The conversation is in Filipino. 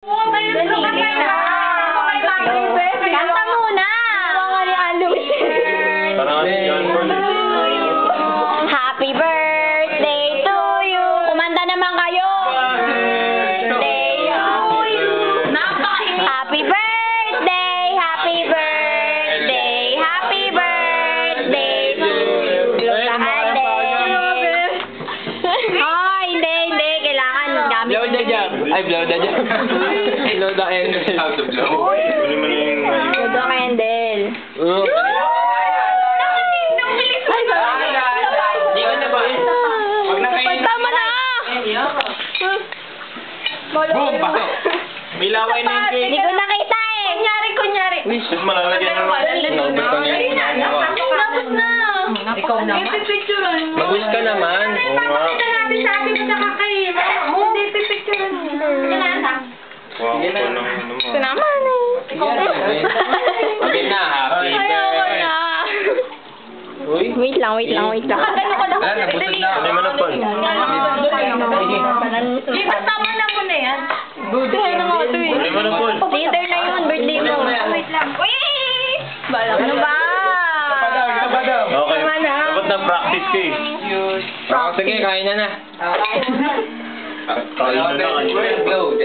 Kanta muna! Happy birthday to you! Kumanta naman kayo! Happy birthday! Happy birthday! Happy birthday to you! Oh, hindi. Kailangan gamit. Blow the jam. Ay, blow the jam. Blow the candle. How to blow. Blow the candle. Hindi ko na ba? Huwag na kayo. Tama na! Boom! Pasok! May laway na yung cake. Hindi ko nakita eh. Kunyari. Tapos malalagyan na Tapos na. Ikaw naman. Mag-wish ka naman. Papakita natin sa akin at saka kay hindi pipicturean mo. Wow, ito lang Ito naman eh. Okay na, happy Ayoko birthday. na. Uy. Wait lang. Kakagano ko lang. Wala, nabusog na. Ano naman ako? Lipat tama na mo na yan. Kaya na nga ito eh. Ano naman ako? Later na yun, birthday mo. Wait lang. Uy! Ano ba? Okay. Tama na. Dapat na-practice ka eh. Sige, kain na na. Kain na na. Blow.